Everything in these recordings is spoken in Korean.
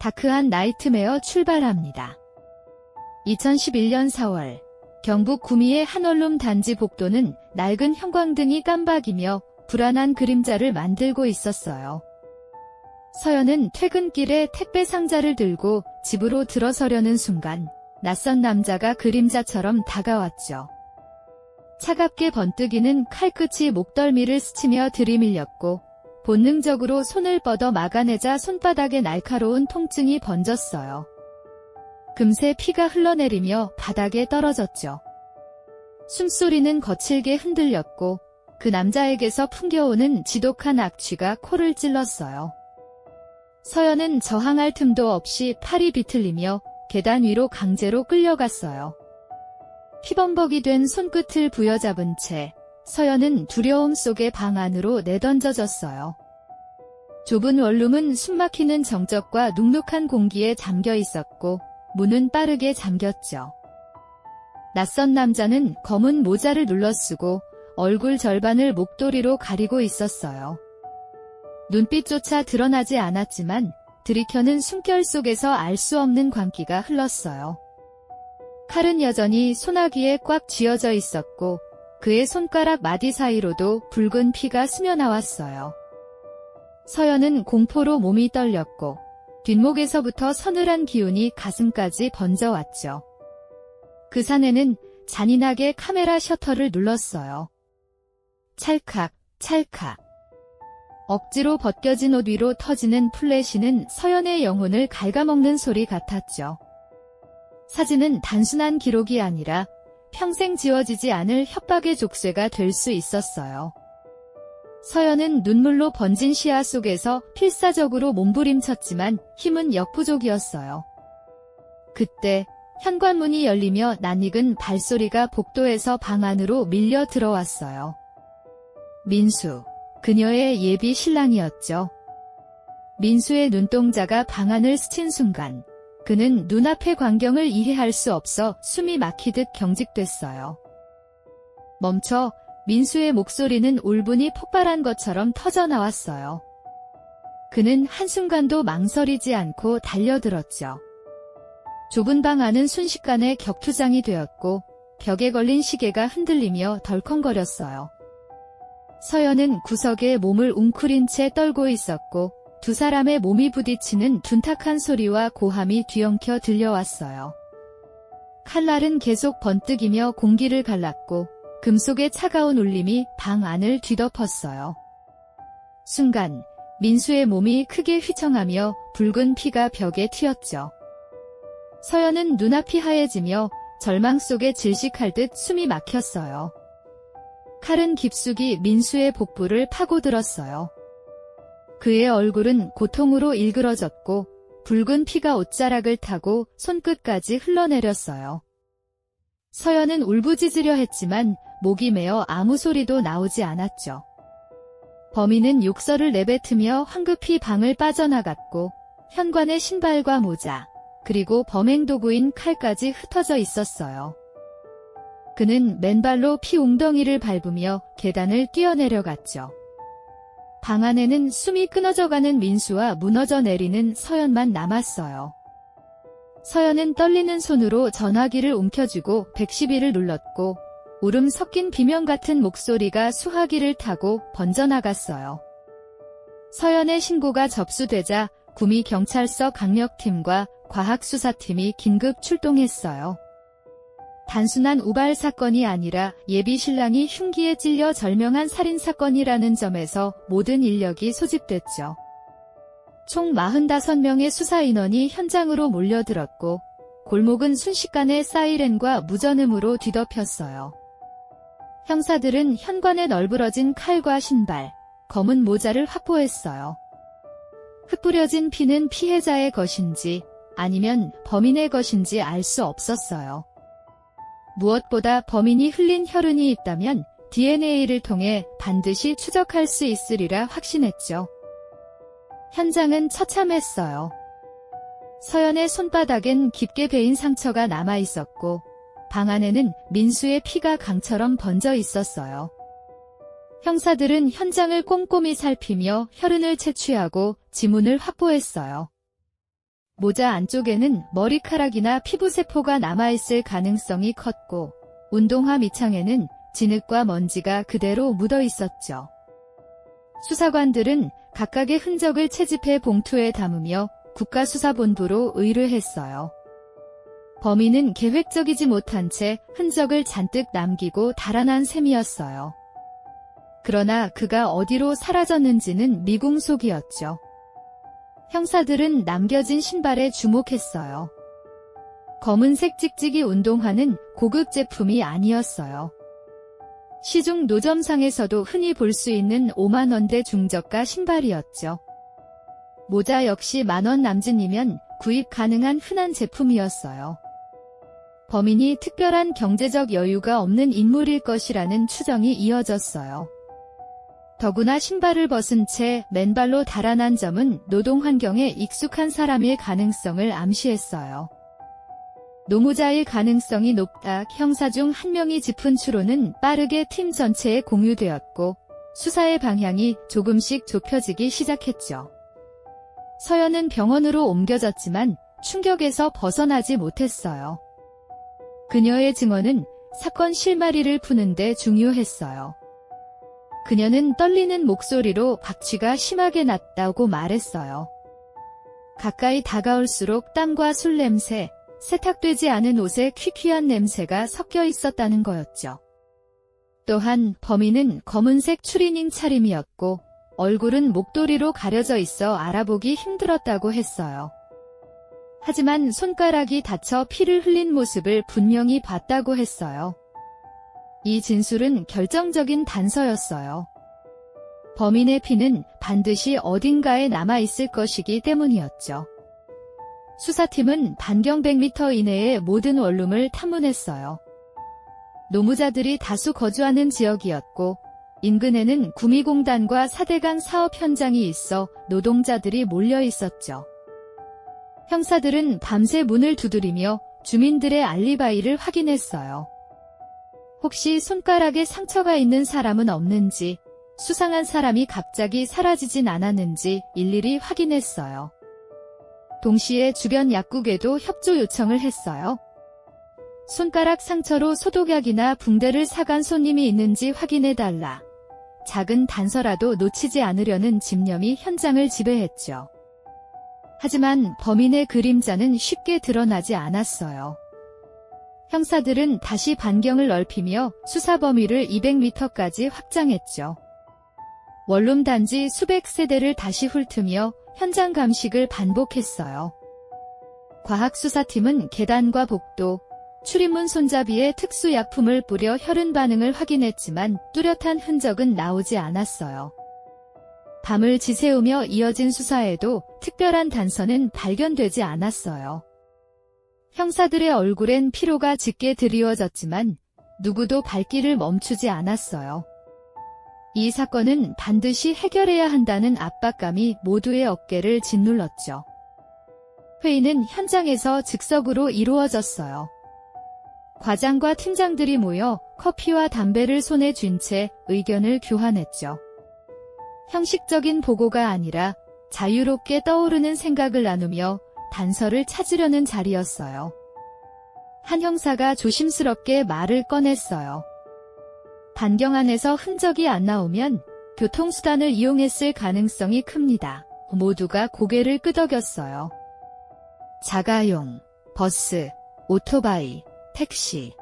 다크한 나이트메어 출발합니다. 2011년 4월 경북 구미의 한 원룸 단지 복도는 낡은 형광등이 깜박이며 불안한 그림자를 만들고 있었어요. 서연은 퇴근길에 택배 상자를 들고 집으로 들어서려는 순간 낯선 남자가 그림자처럼 다가왔죠. 차갑게 번뜩이는 칼끝이 목덜미를 스치며 들이밀렸고 본능적으로 손을 뻗어 막아내자 손바닥에 날카로운 통증이 번졌어요. 금세 피가 흘러내리며 바닥에 떨어졌죠. 숨소리는 거칠게 흔들렸고 그 남자에게서 풍겨오는 지독한 악취가 코를 찔렀어요. 서연은 저항할 틈도 없이 팔이 비틀리며 계단 위로 강제로 끌려갔어요. 피범벅이 된 손끝을 부여잡은 채 서연은 두려움 속에 방 안으로 내던져졌어요. 좁은 원룸은 숨막히는 정적과 눅눅한 공기에 잠겨 있었고 문은 빠르게 잠겼죠. 낯선 남자는 검은 모자를 눌러쓰고 얼굴 절반을 목도리로 가리고 있었어요. 눈빛조차 드러나지 않았지만 들이켜는 숨결 속에서 알 수 없는 광기가 흘렀어요. 칼은 여전히 소나기에 꽉 쥐어져 있었고 그의 손가락 마디 사이로도 붉은 피가 스며나왔어요. 서연은 공포로 몸이 떨렸고 뒷목에서부터 서늘한 기운이 가슴까지 번져왔죠. 그 사내는 잔인하게 카메라 셔터를 눌렀어요. 찰칵, 찰칵. 억지로 벗겨진 옷 위로 터지는 플래시는 서연의 영혼을 갉아먹는 소리 같았죠. 사진은 단순한 기록이 아니라 평생 지워지지 않을 협박의 족쇄가 될 수 있었어요. 서연은 눈물로 번진 시야 속에서 필사적으로 몸부림쳤지만 힘은 역부족이었어요. 그때 현관문이 열리며 낯익은 발소리가 복도에서 방 안으로 밀려 들어왔어요. 민수, 그녀의 예비 신랑이었죠. 민수의 눈동자가 방 안을 스친 순간 그는 눈앞의 광경을 이해할 수 없어 숨이 막히듯 경직됐어요. 멈춰. 민수의 목소리는 울분이 폭발한 것처럼 터져나왔어요. 그는 한순간도 망설이지 않고 달려들었죠. 좁은 방 안은 순식간에 격투장이 되었고 벽에 걸린 시계가 흔들리며 덜컹거렸어요. 서연은 구석에 몸을 웅크린 채 떨고 있었고 두 사람의 몸이 부딪히는 둔탁한 소리와 고함이 뒤엉켜 들려왔어요. 칼날은 계속 번뜩이며 공기를 갈랐고 금속의 차가운 울림이 방 안을 뒤덮었어요. 순간 민수의 몸이 크게 휘청하며 붉은 피가 벽에 튀었죠. 서연은 눈앞이 하얘지며 절망 속에 질식할 듯 숨이 막혔어요. 칼은 깊숙이 민수의 복부를 파고들었어요. 그의 얼굴은 고통으로 일그러졌고 붉은 피가 옷자락을 타고 손끝까지 흘러내렸어요. 서연은 울부짖으려 했지만 목이 메어 아무 소리도 나오지 않았죠. 범인은 욕설을 내뱉으며 황급히 방을 빠져나갔고 현관의 신발과 모자, 그리고 범행 도구인 칼까지 흩어져 있었어요. 그는 맨발로 피 웅덩이를 밟으며 계단을 뛰어내려갔죠. 방 안에는 숨이 끊어져가는 민수와 무너져 내리는 서연만 남았어요. 서연은 떨리는 손으로 전화기를 움켜쥐고 112를 눌렀고 울음 섞인 비명 같은 목소리가 수화기를 타고 번져나갔어요. 서연의 신고가 접수되자 구미 경찰서 강력팀과 과학수사팀이 긴급 출동했어요. 단순한 우발 사건이 아니라 예비 신랑이 흉기에 찔려 절명한 살인사건이라는 점에서 모든 인력이 소집됐죠. 총 45명의 수사인원이 현장으로 몰려들었고 골목은 순식간에 사이렌과 무전음으로 뒤덮였어요. 형사들은 현관에 널브러진 칼과 신발, 검은 모자를 확보했어요. 흩뿌려진 피는 피해자의 것인지 아니면 범인의 것인지 알 수 없었어요. 무엇보다 범인이 흘린 혈흔이 있다면 DNA를 통해 반드시 추적할 수 있으리라 확신했죠. 현장은 처참했어요. 서연의 손바닥엔 깊게 베인 상처가 남아있었고 방 안에는 민수의 피가 강처럼 번져 있었어요. 형사들은 현장을 꼼꼼히 살피며 혈흔을 채취하고 지문을 확보했어요. 모자 안쪽에는 머리카락이나 피부세포가 남아있을 가능성이 컸고 운동화 밑창에는 진흙과 먼지가 그대로 묻어 있었죠. 수사관들은 각각의 흔적을 채집해 봉투에 담으며 국가수사본부로 의뢰했어요. 범인은 계획적이지 못한 채 흔적을 잔뜩 남기고 달아난 셈이었어요. 그러나 그가 어디로 사라졌는지는 미궁속이었죠. 형사들은 남겨진 신발에 주목했어요. 검은색 찍찍이 운동화는 고급 제품이 아니었어요. 시중 노점상에서도 흔히 볼 수 있는 5만 원대 중저가 신발이었죠. 모자 역시 10,000원 남짓이면 구입 가능한 흔한 제품이었어요. 범인이 특별한 경제적 여유가 없는 인물일 것이라는 추정이 이어졌어요. 더구나 신발을 벗은 채 맨발로 달아난 점은 노동 환경에 익숙한 사람일 가능성을 암시했어요. 노무자일 가능성이 높다. 형사 중 한 명이 짚은 추론은 빠르게 팀 전체에 공유되었고 수사의 방향이 조금씩 좁혀지기 시작했죠. 서연은 병원으로 옮겨졌지만 충격에서 벗어나지 못했어요. 그녀의 증언은 사건 실마리를 푸는데 중요했어요. 그녀는 떨리는 목소리로 박쥐가 심하게 났다고 말했어요. 가까이 다가올수록 땀과 술 냄새, 세탁되지 않은 옷에 퀴퀴한 냄새가 섞여 있었다는 거였죠. 또한 범인은 검은색 추리닝 차림이었고 얼굴은 목도리로 가려져 있어 알아보기 힘들었다고 했어요. 하지만 손가락이 다쳐 피를 흘린 모습을 분명히 봤다고 했어요. 이 진술은 결정적인 단서였어요. 범인의 피는 반드시 어딘가에 남아있을 것이기 때문이었죠. 수사팀은 반경 100m 이내의 모든 원룸을 탐문했어요. 노무자들이 다수 거주하는 지역이었고 인근에는 구미공단과 사대강 사업 현장이 있어 노동자들이 몰려 있었죠. 형사들은 밤새 문을 두드리며 주민들의 알리바이를 확인했어요. 혹시 손가락에 상처가 있는 사람은 없는지, 수상한 사람이 갑자기 사라지진 않았는지 일일이 확인했어요. 동시에 주변 약국에도 협조 요청을 했어요. 손가락 상처로 소독약이나 붕대를 사간 손님이 있는지 확인해달라. 작은 단서라도 놓치지 않으려는 집념이 현장을 지배했죠. 하지만 범인의 그림자는 쉽게 드러나지 않았어요. 형사들은 다시 반경을 넓히며 수사 범위를 200m까지 확장했죠. 원룸 단지 수백 세대를 다시 훑으며 현장 감식을 반복했어요. 과학수사팀은 계단과 복도, 출입문 손잡이에 특수약품을 뿌려 혈흔 반응을 확인했지만 뚜렷한 흔적은 나오지 않았어요. 밤을 지새우며 이어진 수사에도 특별한 단서는 발견되지 않았어요. 형사들의 얼굴엔 피로가 짙게 드리워졌지만 누구도 발길을 멈추지 않았어요. 이 사건은 반드시 해결해야 한다는 압박감이 모두의 어깨를 짓눌렀죠. 회의는 현장에서 즉석으로 이루어졌어요. 과장과 팀장들이 모여 커피와 담배를 손에 쥔 채 의견을 교환했죠. 형식적인 보고가 아니라 자유롭게 떠오르는 생각을 나누며 단서를 찾으려는 자리였어요. 한 형사가 조심스럽게 말을 꺼냈어요. 반경 안에서 흔적이 안 나오면 교통수단을 이용했을 가능성이 큽니다. 모두가 고개를 끄덕였어요. 자가용, 버스, 오토바이, 택시.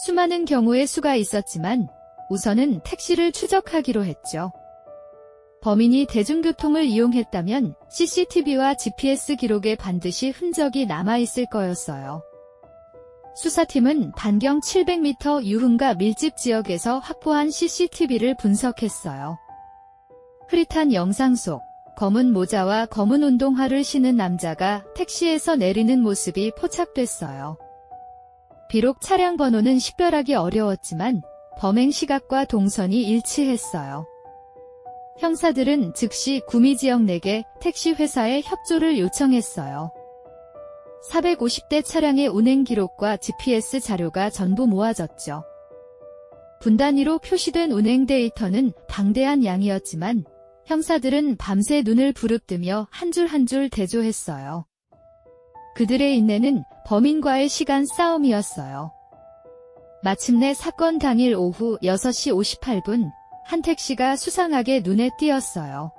수많은 경우의 수가 있었지만 우선은 택시를 추적하기로 했죠. 범인이 대중교통을 이용했다면 CCTV와 GPS 기록에 반드시 흔적이 남아있을 거였어요. 수사팀은 반경 700m 유흥가 밀집 지역에서 확보한 CCTV를 분석했어요. 흐릿한 영상 속 검은 모자와 검은 운동화를 신은 남자가 택시에서 내리는 모습이 포착됐어요. 비록 차량 번호는 식별하기 어려웠지만 범행 시각과 동선이 일치했어요. 형사들은 즉시 구미 지역 내개 택시 회사에 협조를 요청했어요. 450대 차량의 운행 기록과 GPS 자료가 전부 모아졌죠. 분 단위로 표시된 운행 데이터는 방대한 양이었지만 형사들은 밤새 눈을 부릅뜨며 한 줄 한 줄 대조했어요. 그들의 인내는 범인과의 시간 싸움이었어요. 마침내 사건 당일 오후 6시 58분, 한 택시가 수상하게 눈에 띄었어요.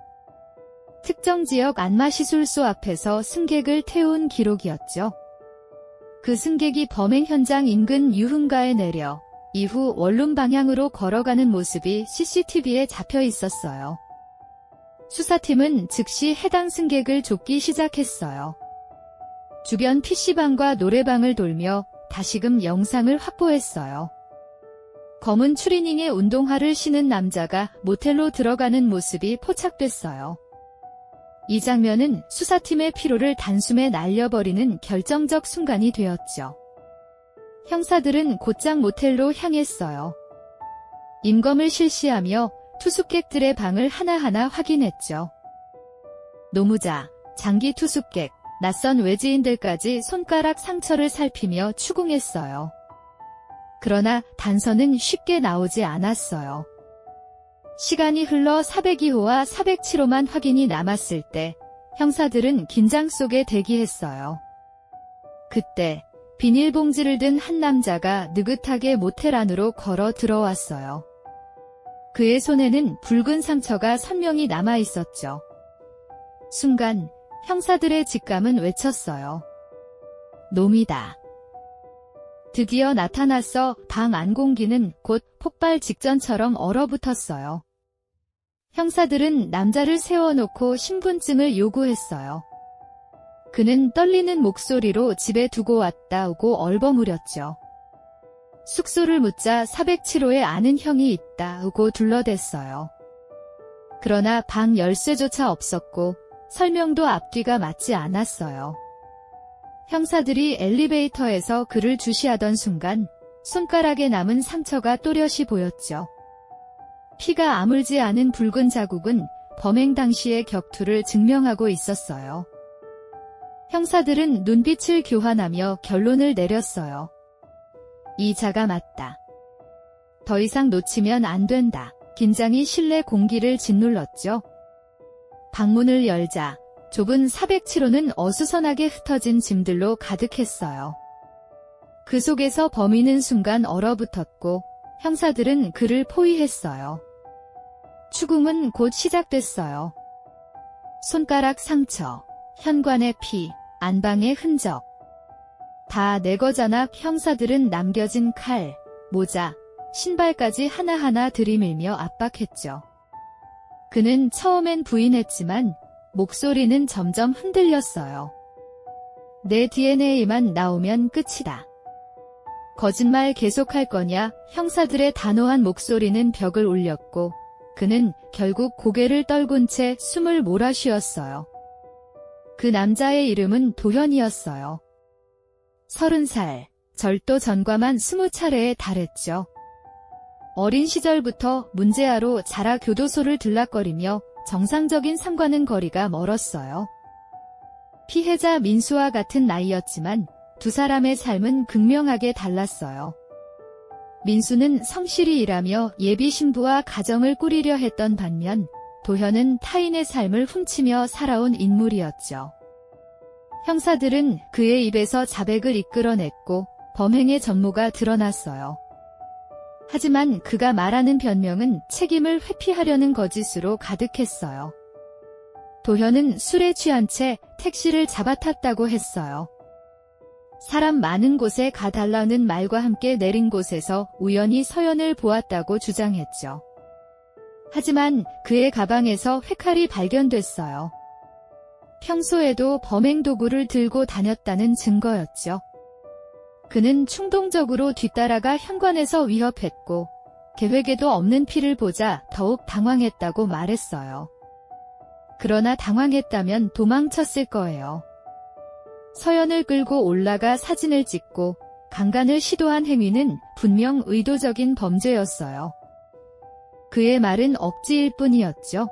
특정 지역 안마시술소 앞에서 승객을 태운 기록이었죠. 그 승객이 범행 현장 인근 유흥가에 내려 이후 원룸 방향으로 걸어가는 모습이 CCTV에 잡혀 있었어요. 수사팀은 즉시 해당 승객을 쫓기 시작했어요. 주변 PC방과 노래방을 돌며 다시금 영상을 확보했어요. 검은 추리닝에 운동화를 신은 남자가 모텔로 들어가는 모습이 포착됐어요. 이 장면은 수사팀의 피로를 단숨에 날려버리는 결정적 순간이 되었죠. 형사들은 곧장 모텔로 향했어요. 임검을 실시하며 투숙객들의 방을 하나하나 확인했죠. 노무자, 장기 투숙객, 낯선 외지인들까지 손가락 상처를 살피며 추궁했어요. 그러나 단서는 쉽게 나오지 않았어요. 시간이 흘러 402호와 407호만 확인이 남았을 때 형사들은 긴장 속에 대기했어요. 그때 비닐봉지를 든 한 남자가 느긋하게 모텔 안으로 걸어 들어왔어요. 그의 손에는 붉은 상처가 선명히 남아 있었죠. 순간 형사들의 직감은 외쳤어요. 놈이다. 드디어 나타났어. 방 안 공기는 곧 폭발 직전처럼 얼어붙었어요. 형사들은 남자를 세워놓고 신분증을 요구했어요. 그는 떨리는 목소리로 집에 두고 왔다고 얼버무렸죠. 숙소를 묻자 407호에 아는 형이 있다고 둘러댔어요. 그러나 방 열쇠조차 없었고 설명도 앞뒤가 맞지 않았어요. 형사들이 엘리베이터에서 그를 주시하던 순간 손가락에 남은 상처가 또렷이 보였죠. 피가 아물지 않은 붉은 자국은 범행 당시의 격투를 증명하고 있었어요. 형사들은 눈빛을 교환하며 결론을 내렸어요. 이 자가 맞다. 더 이상 놓치면 안 된다. 긴장이 실내 공기를 짓눌렀죠. 방문을 열자 좁은 407호는 어수선하게 흩어진 짐들로 가득했어요. 그 속에서 범인은 순간 얼어붙었고 형사들은 그를 포위했어요. 추궁은 곧 시작됐어요. 손가락 상처, 현관의 피, 안방의 흔적. 다 내 거잖아. 형사들은 남겨진 칼, 모자, 신발까지 하나하나 들이밀며 압박했죠. 그는 처음엔 부인했지만 목소리는 점점 흔들렸어요. 내 DNA만 나오면 끝이다. 거짓말 계속할 거냐? 형사들의 단호한 목소리는 벽을 울렸고 그는 결국 고개를 떨군 채 숨을 몰아쉬었어요. 그 남자의 이름은 도현이었어요. 30살, 절도 전과만 20차례에 달했죠. 어린 시절부터 문제아로 자라 교도소를 들락거리며 정상적인 삶과는 거리가 멀었어요. 피해자 민수와 같은 나이였지만 두 사람의 삶은 극명하게 달랐어요. 민수는 성실히 일하며 예비 신부와 가정을 꾸리려 했던 반면 도현은 타인의 삶을 훔치며 살아온 인물이었죠. 형사들은 그의 입에서 자백을 이끌어냈고 범행의 전모가 드러났어요. 하지만 그가 말하는 변명은 책임을 회피하려는 거짓으로 가득했어요. 도현은 술에 취한 채 택시를 잡아탔다고 했어요. 사람 많은 곳에 가달라는 말과 함께 내린 곳에서 우연히 서연을 보았다고 주장했죠. 하지만 그의 가방에서 회칼이 발견됐어요. 평소에도 범행 도구를 들고 다녔다는 증거였죠. 그는 충동적으로 뒤따라가 현관에서 위협했고 계획에도 없는 피를 보자 더욱 당황했다고 말했어요. 그러나 당황했다면 도망쳤을 거예요. 서연을 끌고 올라가 사진을 찍고 강간을 시도한 행위는 분명 의도적인 범죄였어요. 그의 말은 억지일 뿐이었죠.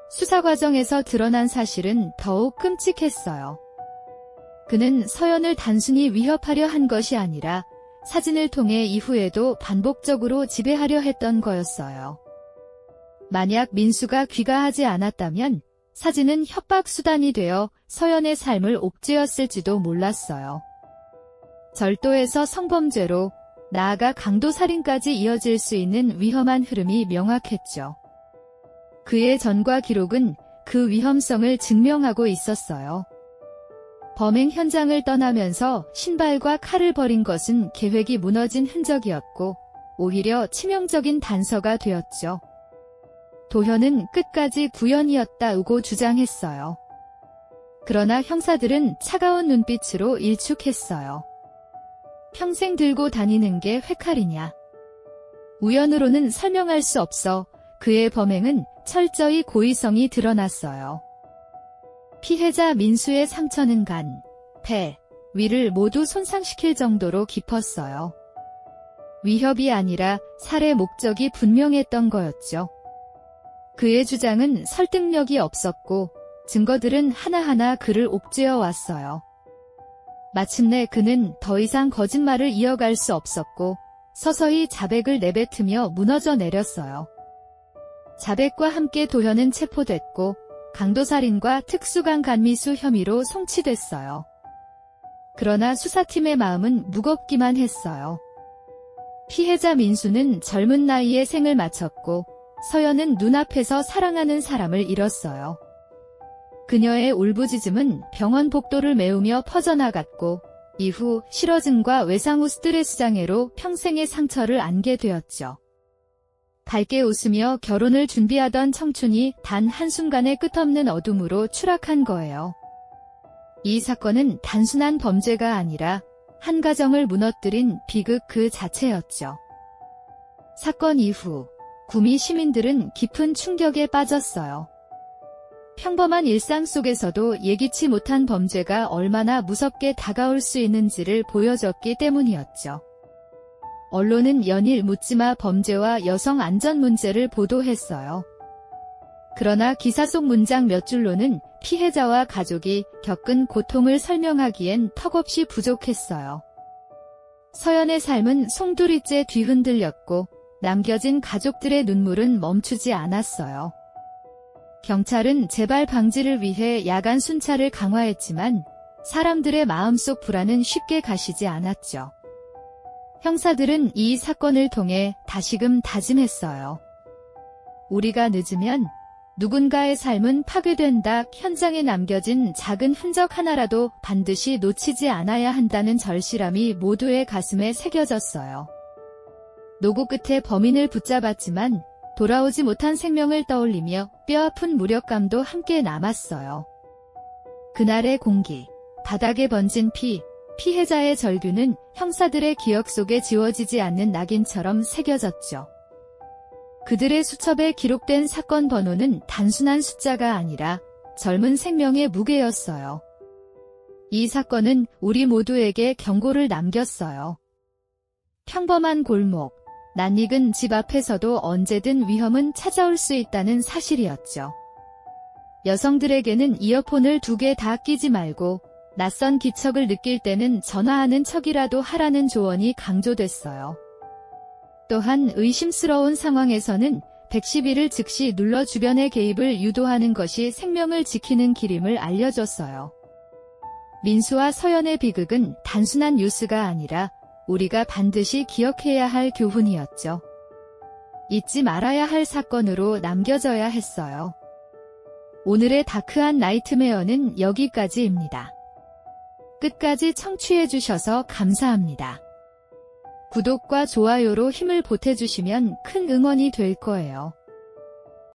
수사 과정에서 드러난 사실은 더욱 끔찍했어요. 그는 서연을 단순히 위협하려 한 것이 아니라 사진을 통해 이후에도 반복적으로 지배하려 했던 거였어요. 만약 민수가 귀가하지 않았다면 사진은 협박 수단이 되어 서연의 삶을 옥죄었을지도 몰랐어요. 절도에서 성범죄로 나아가 강도살인까지 이어질 수 있는 위험한 흐름이 명확했죠. 그의 전과 기록은 그 위험성을 증명하고 있었어요. 범행 현장을 떠나면서 신발과 칼을 버린 것은 계획이 무너진 흔적이었고 오히려 치명적인 단서가 되었죠. 도현은 끝까지 구현이었다고 주장했어요. 그러나 형사들은 차가운 눈빛으로 일축했어요. 평생 들고 다니는 게 회칼이냐. 우연으로는 설명할 수 없어 그의 범행은 철저히 고의성이 드러났어요. 피해자 민수의 상처는 간, 폐, 위를 모두 손상시킬 정도로 깊었어요. 위협이 아니라 살해 목적이 분명했던 거였죠. 그의 주장은 설득력이 없었고 증거들은 하나하나 그를 옥죄어 왔어요. 마침내 그는 더 이상 거짓말을 이어갈 수 없었고 서서히 자백을 내뱉으며 무너져 내렸어요. 자백과 함께 도현은 체포됐고 강도살인과 특수강 간미수 혐의로 송치됐어요. 그러나 수사팀의 마음은 무겁기만 했어요. 피해자 민수는 젊은 나이에 생을 마쳤고 서연은 눈앞에서 사랑하는 사람을 잃었어요. 그녀의 울부짖음은 병원 복도를 메우며 퍼져나갔고 이후 실어증과 외상 후 스트레스 장애로 평생의 상처를 안게 되었죠. 밝게 웃으며 결혼을 준비하던 청춘이 단 한순간의 끝없는 어둠으로 추락한 거예요. 이 사건은 단순한 범죄가 아니라 한 가정을 무너뜨린 비극 그 자체였죠. 사건 이후 구미 시민들은 깊은 충격에 빠졌어요. 평범한 일상 속에서도 예기치 못한 범죄가 얼마나 무섭게 다가올 수 있는지를 보여줬기 때문이었죠. 언론은 연일 묻지마 범죄와 여성 안전 문제를 보도했어요. 그러나 기사 속 문장 몇 줄로는 피해자와 가족이 겪은 고통을 설명하기엔 턱없이 부족했어요. 서연의 삶은 송두리째 뒤흔들렸고 남겨진 가족들의 눈물은 멈추지 않았어요. 경찰은 재발 방지를 위해 야간 순찰을 강화했지만 사람들의 마음속 불안은 쉽게 가시지 않았죠. 형사들은 이 사건을 통해 다시금 다짐했어요. 우리가 늦으면 누군가의 삶은 파괴된다. 현장에 남겨진 작은 흔적 하나라도 반드시 놓치지 않아야 한다는 절실함이 모두의 가슴에 새겨졌어요. 노고 끝에 범인을 붙잡았지만 돌아오지 못한 생명을 떠올리며 뼈아픈 무력감도 함께 남았어요. 그날의 공기, 바닥에 번진 피, 피해자의 절규는 형사들의 기억 속에 지워지지 않는 낙인처럼 새겨졌죠. 그들의 수첩에 기록된 사건 번호는 단순한 숫자가 아니라 젊은 생명의 무게였어요. 이 사건은 우리 모두에게 경고를 남겼어요. 평범한 골목, 낯익은 집 앞에서도 언제든 위험은 찾아올 수 있다는 사실이었죠. 여성들에게는 이어폰을 2개 다 끼지 말고 낯선 기척을 느낄 때는 전화하는 척이라도 하라는 조언이 강조됐어요. 또한 의심스러운 상황에서는 111을 즉시 눌러 주변의 개입을 유도하는 것이 생명을 지키는 길임을 알려줬어요. 민수와 서연의 비극은 단순한 뉴스가 아니라 우리가 반드시 기억해야 할 교훈이었죠. 잊지 말아야 할 사건으로 남겨져야 했어요. 오늘의 다크한 나이트메어는 여기까지입니다. 끝까지 청취해주셔서 감사합니다. 구독과 좋아요로 힘을 보태주시면 큰 응원이 될 거예요.